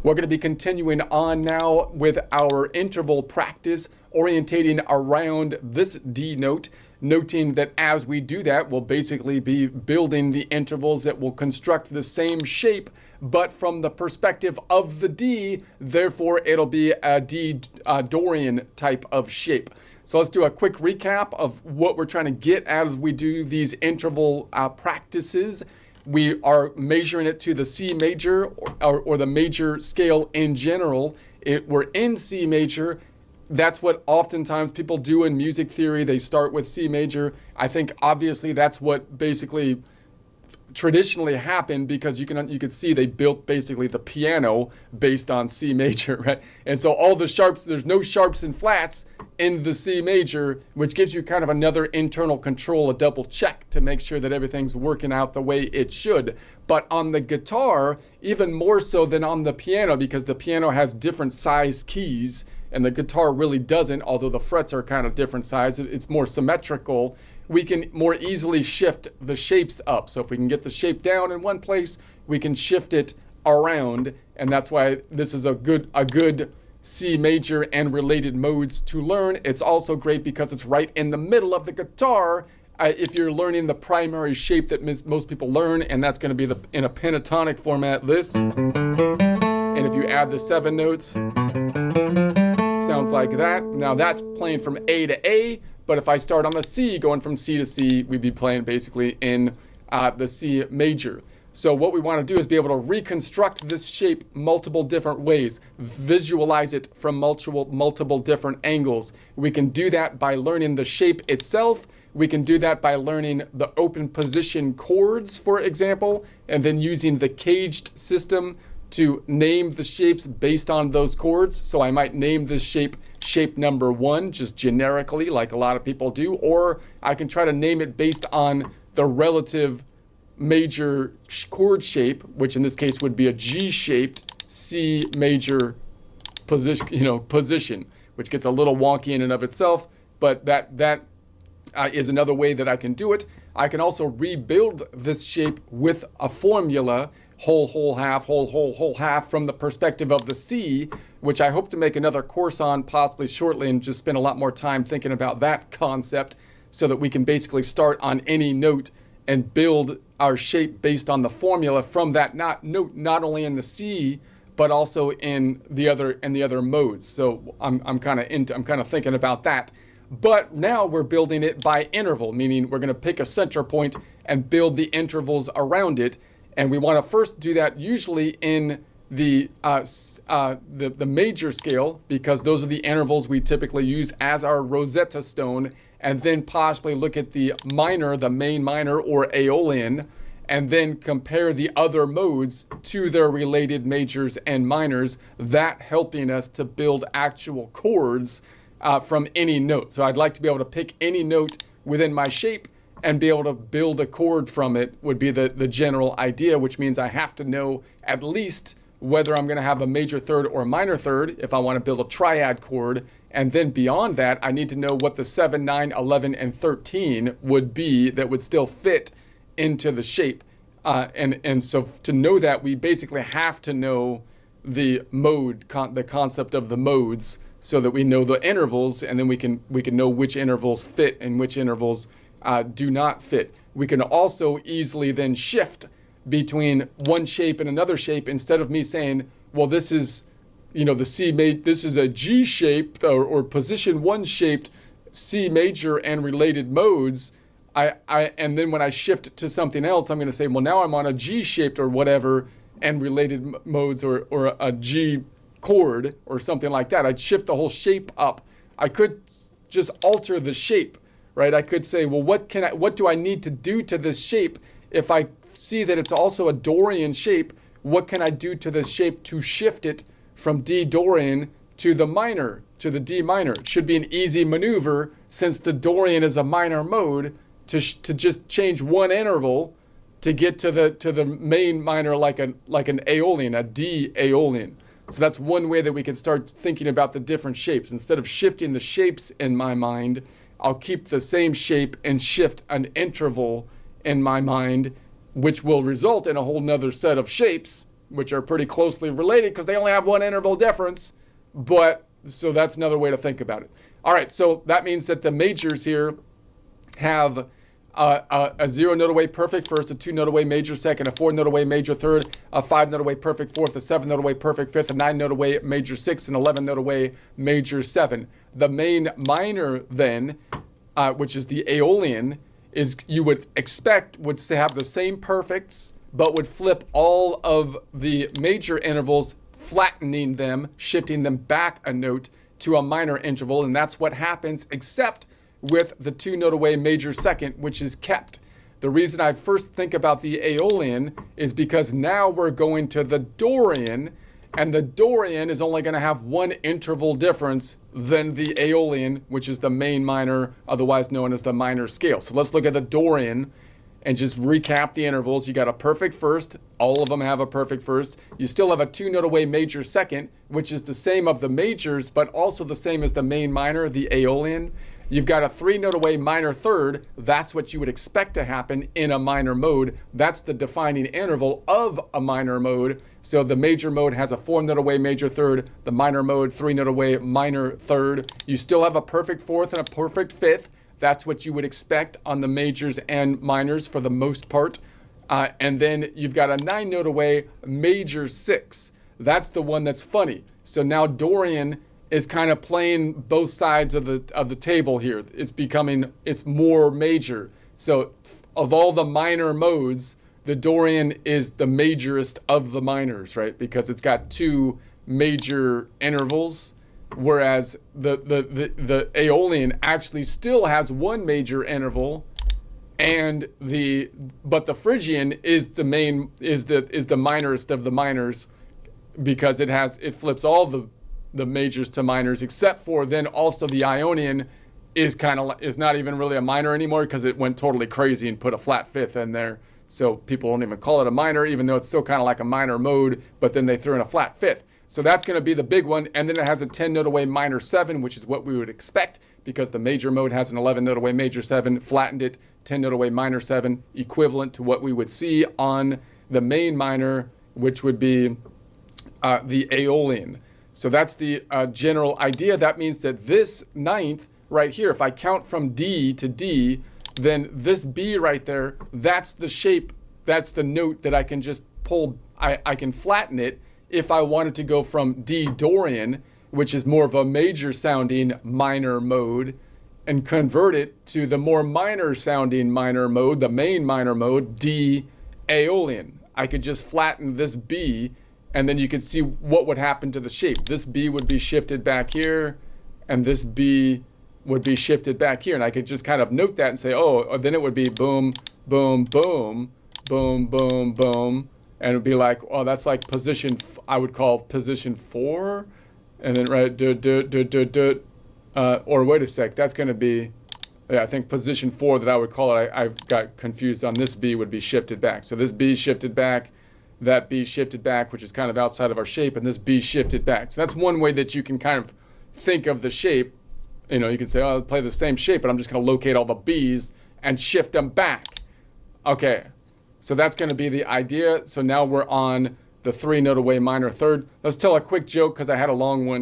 We're going to be continuing on now with our interval practice, orientating around this D note, noting that as we do that, we'll basically be building the intervals that will construct the same shape, but from the perspective of the D, therefore it'll be a D Dorian type of shape. So let's do a quick recap of what we're trying to get as we do these interval practices. We are measuring it to the C major or the major scale in general. We're in C major. That's what oftentimes people do in music theory. They start with C major. I think obviously that's what basically traditionally happened, because you could see they built basically the piano based on C major, right? And so all the sharps, there's no sharps and flats in the C major, which gives you kind of another internal control, a double check to make sure that everything's working out the way it should. But on the guitar, even more so than on the piano, because the piano has different size keys and the guitar really doesn't, although the frets are kind of different size, it's more symmetrical. We can more easily shift the shapes up. So if we can get the shape down in one place, we can shift it around. And that's why this is a good C major and related modes to learn. It's also great because it's right in the middle of the guitar if you're learning the primary shape that most people learn, and that's going to be in a pentatonic format, this. And if you add the 7 notes, sounds like that. Now that's playing from A to A. But if I start on the C, going from C to C, we'd be playing basically in the C major. So what we want to do is be able to reconstruct this shape multiple different ways, visualize it from multiple different angles. We can do that by learning the shape itself. We can do that by learning the open position chords, for example, and then using the caged system to name the shapes based on those chords. So I might name this shape number 1, just generically, like a lot of people do, or I can try to name it based on the relative major chord shape, which in this case would be a G-shaped C major position, which gets a little wonky in and of itself, but that is another way that I can do it. I can also rebuild this shape with a formula, whole, half, whole, half, from the perspective of the C, which I hope to make another course on possibly shortly and just spend a lot more time thinking about that concept so that we can basically start on any note and build our shape based on the formula from that note, not only in the C, but also in the other modes. So I'm kind of thinking about that. But now we're building it by interval, meaning we're going to pick a center point and build the intervals around it. And we want to first do that usually in the major scale, because those are the intervals we typically use as our Rosetta Stone, and then possibly look at the minor, the main minor or Aeolian, and then compare the other modes to their related majors and minors, that helping us to build actual chords from any note. So I'd like to be able to pick any note within my shape and be able to build a chord from it would be the general idea, which means I have to know at least whether I'm going to have a major third or a minor third if I want to build a triad chord. And then beyond that, I need to know what the 7, 9, 11, and 13 would be that would still fit into the shape. And so to know that, we basically have to know the mode, the concept of the modes, so that we know the intervals, and then we can know which intervals fit and which intervals do not fit. We can also easily then shift between one shape and another shape, instead of me saying, well, this is, the C major, this is a G shaped or position 1 shaped C major and related modes. And then when I shift to something else, I'm going to say, well, now I'm on a G shaped or whatever and related modes, or a G chord or something like that. I'd shift the whole shape up. I could just alter the shape, right? I could say, well, what do I need to do to this shape? If I see that it's also a Dorian shape, what can I do to this shape to shift it from D Dorian to the minor, to the D minor? It should be an easy maneuver, since the Dorian is a minor mode, to just change one interval to get to the main minor, like an Aeolian, a D Aeolian. So that's one way that we can start thinking about the different shapes. Instead of shifting the shapes in my mind, I'll keep the same shape and shift an interval in my mind, which will result in a whole nother set of shapes which are pretty closely related because they only have one interval difference. But so that's another way to think about it. All right, so that means that the majors here have a 0 note away perfect first, a 2 note away major second, a 4 note away major third, a 5 note away perfect fourth, a 7 note away perfect fifth, a 9 note away major sixth, and 11 note away major seven. The main minor then, which is the Aeolian, is you would expect would have the same perfects, but would flip all of the major intervals, flattening them, shifting them back a note to a minor interval, and that's what happens, except with the 2 note away major second, which is kept. The reason I first think about the Aeolian is because now we're going to the Dorian, and the Dorian is only going to have one interval difference than the Aeolian, which is the main minor, otherwise known as the minor scale. So let's look at the Dorian and just recap the intervals. You got a perfect first. All of them have a perfect first. You still have a 2 note away major second, which is the same of the majors, but also the same as the main minor, the Aeolian. You've got a 3 note away minor third. That's what you would expect to happen in a minor mode. That's the defining interval of a minor mode. So the major mode has a 4 note away major third, the minor mode 3 note away minor third. You still have a perfect fourth and a perfect fifth. That's what you would expect on the majors and minors for the most part. And then you've got a 9 note away major six. That's the one that's funny. So now Dorian is kind of playing both sides of the table here. It's more major. So of all the minor modes, the Dorian is the majorest of the minors, right? Because it's got two major intervals, whereas the Aeolian actually still has one major interval, but the Phrygian is the minorest of the minors, because it flips all the majors to minors, except for then also the Ionian is not even really a minor anymore, because it went totally crazy and put a flat fifth in there. So people don't even call it a minor, even though it's still kind of like a minor mode, but then they threw in a flat fifth. So that's going to be the big one. And then it has a 10 note away minor seven, which is what we would expect, because the major mode has an 11 note away major seven, flattened it, 10 note away minor seven, equivalent to what we would see on the main minor, which would be the Aeolian. So that's the general idea. That means that this ninth right here, if I count from D to D, then this B right there, that's the shape, that's the note that I can just pull. I can flatten it if I wanted to go from D Dorian, which is more of a major sounding minor mode, and convert it to the more minor sounding minor mode, the main minor mode, D Aeolian. I could just flatten this B, and then you can see what would happen to the shape. This B would be shifted back here, and this B would be shifted back here. And I could just kind of note that and say, oh, then it would be boom, boom, boom, boom, boom, boom. And it would be like, oh, that's like position, I would call position 4. And then, right, or wait a sec, that's going to be, yeah, I think position 4 that I would call it, I got confused on. This B would be shifted back. So this B shifted back, that B shifted back, which is kind of outside of our shape, and this B shifted back. So that's one way that you can kind of think of the shape. You know, you can say, oh, I'll play the same shape, but I'm just going to locate all the B's and shift them back. Okay, so that's going to be the idea. So now we're on the 3 note away minor third. Let's tell a quick joke, because I had a long one.